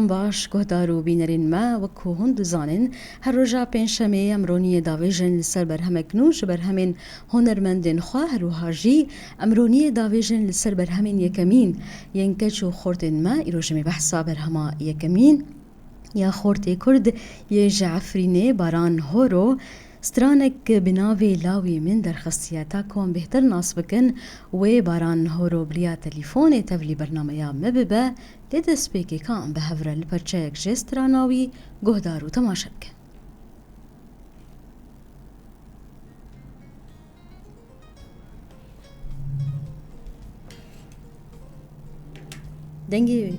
باش گهدارو بینرین ما وکو هند زانن هر روزا پنجشنبه امرونی داویژن لسر برهمک نوش برهمین هنرمندین خواه هر هاجی امرونی داویژن لسر برهمین یکمین ینکچو خوردن ما ایروجمی بحثا برهما یکمین یا خورتی کرد یه جعفرینه باران هورو سترانك بناوي لاوي من درخصياتا كون بهتر ناس بكن و باران هورو بليا تليفوني تفلي برنامجا مببا لدس بيكي كان بهفرا لبرچاك جستراناوي قهدارو تماشك دنگي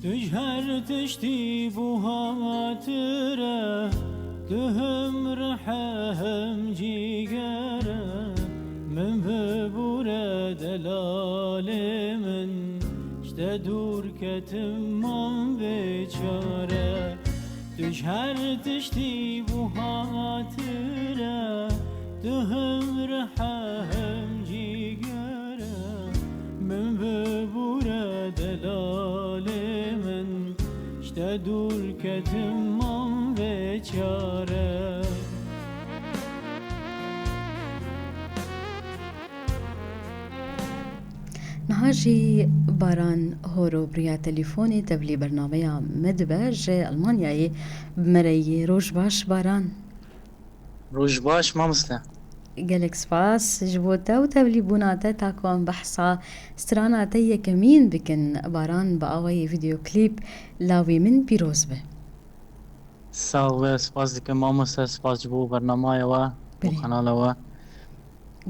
تجهر تشتي بوهاتره تهم رحهم جيجره من ببوره دلال من اشتدور كتمام بيچاره تجهر تشتي بوهاتره تهم رحهم جيجره من ببوره دلال من اشتدور كتمام بيچاره نهاجي باران هورو بريا تليفوني تبلي برنامجا مدبا جي ألمانياي بمري روج باش باران روج باش ما مسلا قالك سباس جبوتا وتبلي بوناتا تاكوان بحصا سترانا تيا كمين بكن باران بقاوي فيديو كليب لاوي من بيروزبه ساوي سباس ديك ما مسلا سباس جبو برنامج و قناة و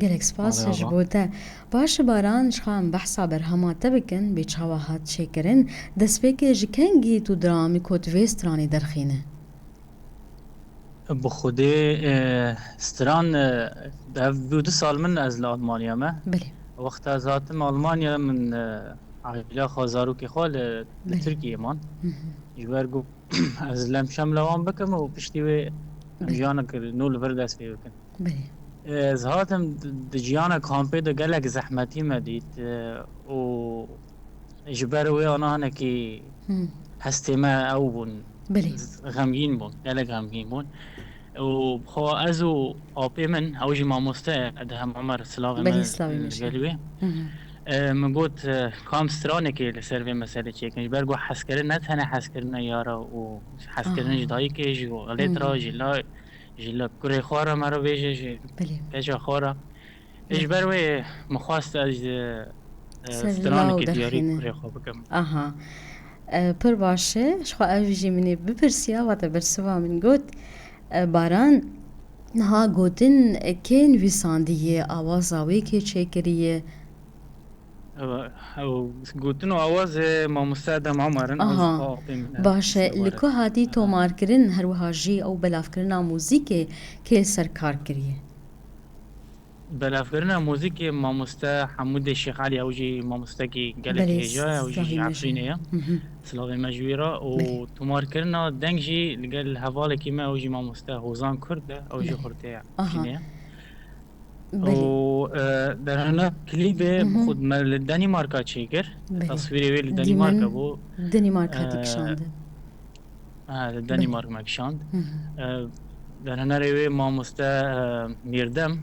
قالك سباس جبوتا باش باران شخام بحصا برهما تبكن بيتشاوهات شكرن دسبيك جكنجي تو درامي كوت فيستراني درخينه بخودي ستران دو سال من از ألمانيا ما بلي وقت ذاتم ألمانيا من عائلة خازارو كي خال لتركيا مان جبرجو از لم شملوان بكم وبشتي و جانك نول فرداس في بكن بلي زهاتم دجيانا كامبي دو قالك زحمتي مديت و جبروي انا هنكي هستي ما او بون بلي غمگين بون قالك غمگين بون وبخو ازو اوبي من اوجي ما مستا ادهم عمر سلاغ بلي ما سلاوي مشي قالوي من قلت كام سترانكي لسيرفي مسألة شيء برجو حسكرنا نتهنا حسكرنا يارا وحسكرنا جدايك جو غلطرا جلا كوري خورا مرة بيجي بلي كجا خورا ايش بروي مخواست از سرلاو سترانكي دياري درخينه كوري خو بكم اها پر باشه شخوا اوجي مني ببرسيا واتا برسوا من قوت باران نها قوتن كين ويسانديه آوازاوي كي چكريه او قلتنو آواز ما مستعدم عمرن اها باشه لكو هادي تو ماركرن هروها جي او بلافكرنا موزيكي كي سركار كريه بلافكرنا موزيكي ما مستا حمود الشيخ علي اوجي ما مستكي قالك هجا اوجي عفرينيا سلاغي مجويرا و تماركرنا دنجي لقال هفالي كيما اوجي ما مستا هوزان كرد اوجي خرتي عفرينيا و در هنا كليب بخود مال الدنماركا تشيكر تصويري ويل الدنماركا بو الدنماركا تكشاند الدنمارك ماكشاند در هنا روي ما مستا ميردم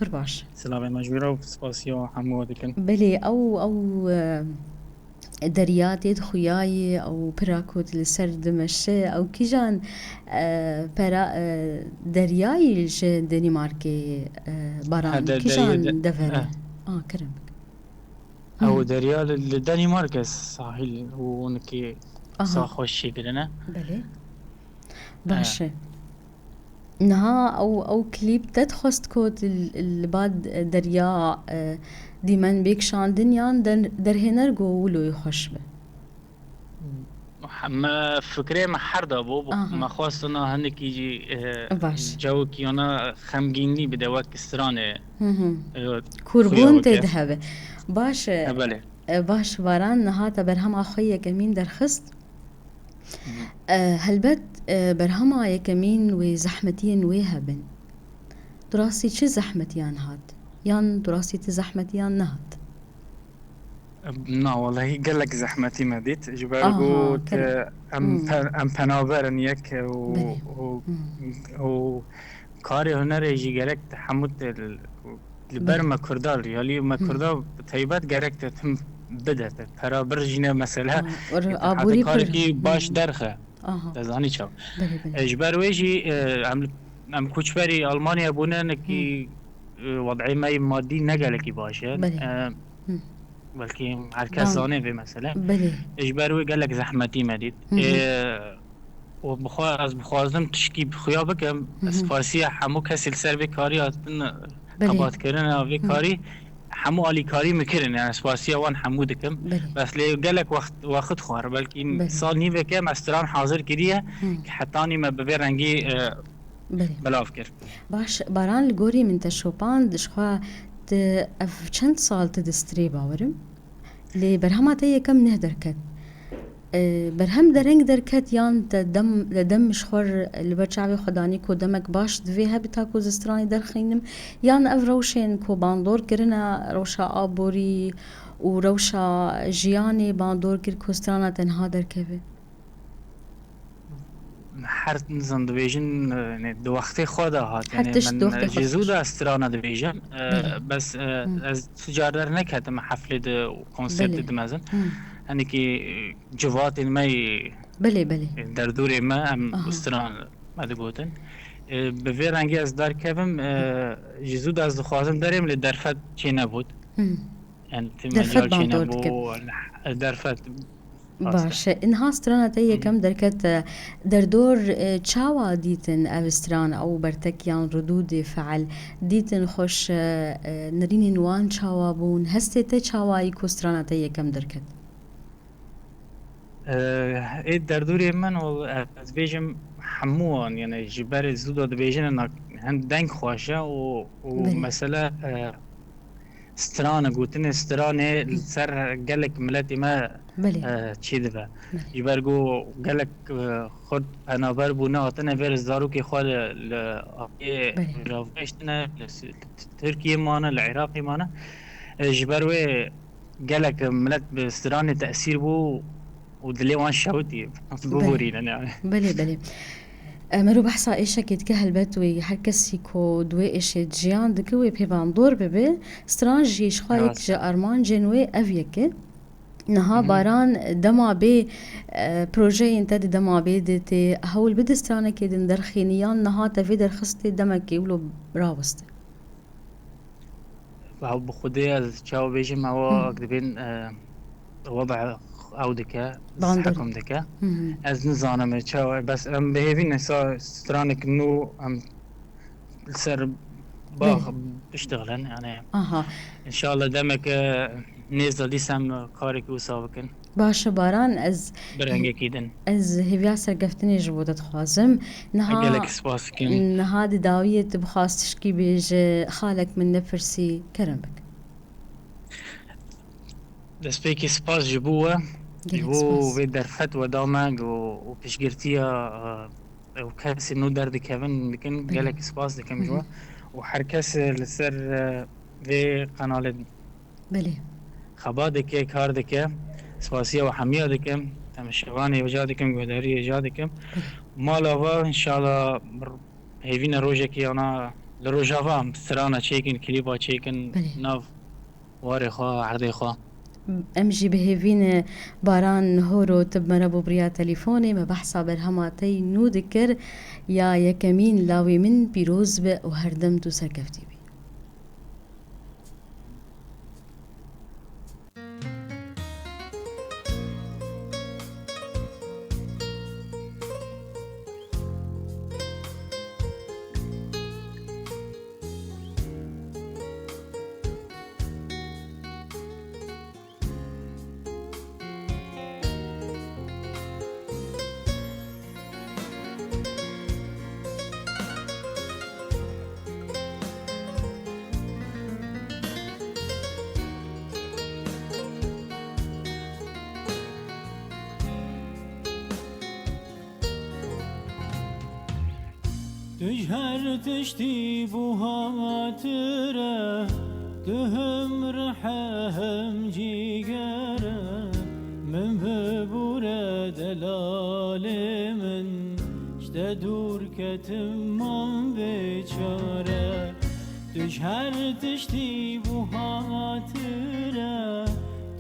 برباش سلامي مجبورة وسباسيو حمو دكن بلي او درياتي خوياي او براكوت لسر دمشق او كيجان برا درياي ج دنماركي باران كيجان دفره كرمك او دريال الدنمارك ساحل ونكي ساخوش شكلنا بلي باشه نها او كليب تدخست كود الباد دريا ديمن بيك شان دنيان در هنر قولو يخش به ما فكرة ما حردا بو آها ما خواستنا هنك يجي باش جو كي أنا خمجيني بدواك استرانة كوربون خيابك تذهب باش بله باش باران نهاتا برهم أخويا كمين درخست هلبت برهما يكمين وزحمتين ويهبن دراسي چه زحمتيان هات يان دراسي تزحمتيان نهات نا والله قال لك زحمتي مديت جبال آها قوت كرم ام پناورن یک بله و کاری هنر يجي گرک تحمد بله البرمة كردال يالي ما كردال تايبات گرک تتم بدت ترى برجينا مثلا حتى آبوری پر كاركي باش درخه آها تزاني شو بله بله جبال ويجي ام كوچبري المانيا بونا نكي وضعي مادي نقلكي باشه بله بلكي مركز بان زانه في مثلا بله اجبروي قال لك زحمتي مديد از بخوازم تشکی بخویا بکم سپاسی همو کسی سر به کاری هاتن بله قباط کردن و کاری همو علی کاری میکردن یعنی سپاسی وان همو دکم بله بس لی گلک وقت خوار بلکه بله سال نیوه که مستران حاضر کردیه که حتی ما به رنگی بله بلاف کرد باش باران الجوري من تشوبان دشخوا اف چند سال تدستري باورم لي برهما تي كم نهدر كت برهم درنگ درکت یان دم شخور البرچاوی خدانی کو دمک باش دوی هبتا کو زسترانی درخینم یان اف روشن کو باندور کرنا روشا آبوری و روشا جیانی باندور کر کوسترانا تنها درکوه هر نظام دویژن دو وقتی خود هات یعنی حتىش دو وقتی من خود جزو خوش دا استرانا دویژن بله بس از تجار نکردم حفله ده و کنسرت بله ده مزن هنی که جوات می بله بله در دور ما ام آها استران مده گوتن به وی رنگی از در کبم جزو دا از خوازم داریم لی درفت چی نبود یعنی تی درفت مجال چی باندور دکب نبود درفت خواستم باشه اینها سترانه تایی کم درکت در دور چاوا دیتن اوستران او برتکیان ردود فعل دیتن خوش نرین نوان چاوا بون هسته ته چاوایی کو سترانه تایی کم درکت اید در دوری من و از بیجم هموان یعنی جبر زود د بیجن هند دنگ خوشه و بله مثلا سترانه گوتن سترانه سر گلک ملتی ما بله چی ده بله جبر گو گلک خود پنابر بونه آتنه ورز دارو که خود آقای بله راوشتنه ترکیه مانه العراقی مانه جبر و گلک ملت به سترانه تأثیر بو ودلي وان شوتي بله بورينا يعني بله بله مرو بحثا ایشا که که هلبت وی هر کسی کو دوی ایشه جیان دکوی پیوان دور ببه سترانجیش خواهی که راست جا ارمان جنوی اویه که نها مهم. باران دما بي بروجي انت دما بي دتي هول بدستانه كدن درخينيان نها تفي درخستي دمك يولو براوست فهو بخودي از چاو بيجم هو اكدبين وضع او دكا باندور حكم دكا از نزانم چاو بس ام بهيفين نسا سترانك نو ام سر بله باخ بيشتغلن يعني آها ان شاء الله دمك نزل ديسم كارك وسابكن باشه باران از برنگه كيدن هیویا سرگفتنی جبودت خوازم اقلك نها سپاسكن نها دي داوية بخواستش كي بيج خالك من نفرسي كرم بك دسبيكي سپاس جبوه قالك جبو سباس في درفت ودامج وبشجرتيا وكاس انه درد كمان لكن بله جالك سباس دكم جوا وحركس لسر في قناة بله خبادك كار دكم سباسية وحمية دكم تمشيواني وجادكم قدرية جادكم بله مالا ان شاء الله هيفين روجك انا لروجافا سرانا تشيكن كليبا تشيكن بله ناف واري خوا عرضي خوا امجي بهيفين باران هورو تب مربو بريا تليفوني ما بحثا برهماتي نو ذكر يا يكمين لاوي من بيروز به وهردم تو سركفتي بي تجهر تشتي بوهاتره تهم رحهم جيجره من ببورة دلال من اشتدور كتمام بيشاره تجهر تشتي بوهاتره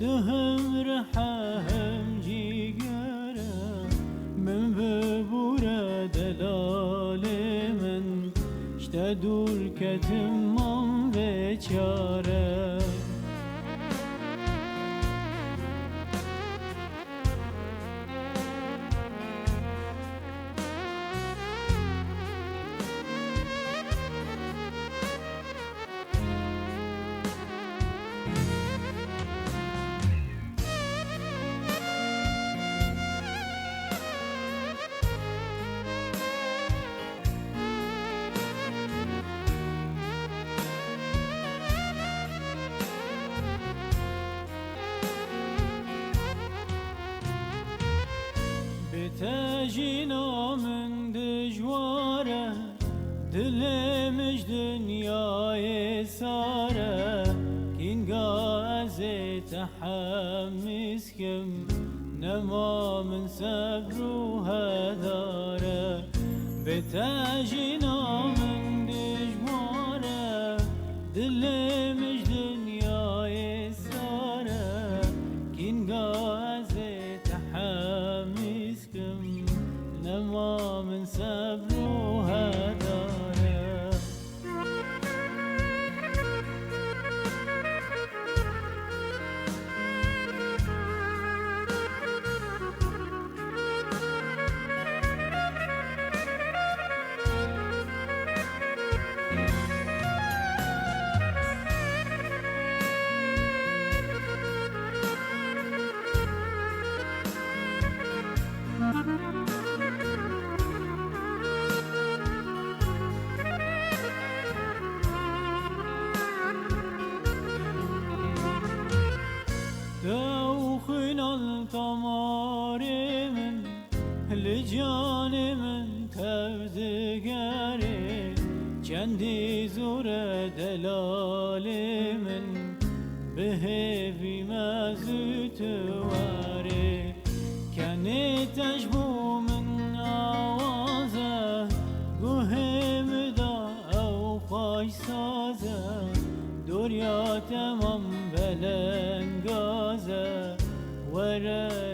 تهم رحهم جيجره من ببورة دلال من اشتدور كتمام بيشاره تجينا من دجواره دلمش دنياي ساره كين غازي تحمس كم نما من صبر وهداره بتجينا من دجواره دلمش دنياي ساره كين غازي تحمس كم نما من صبر وهداره دوخنا الطمار من لجان من تبدگره چندی زور دلال من بهوی مزوت واره کنی تشبو من آوازه گوهم دا او خوش سازه دوریا تمام بلنگازه وره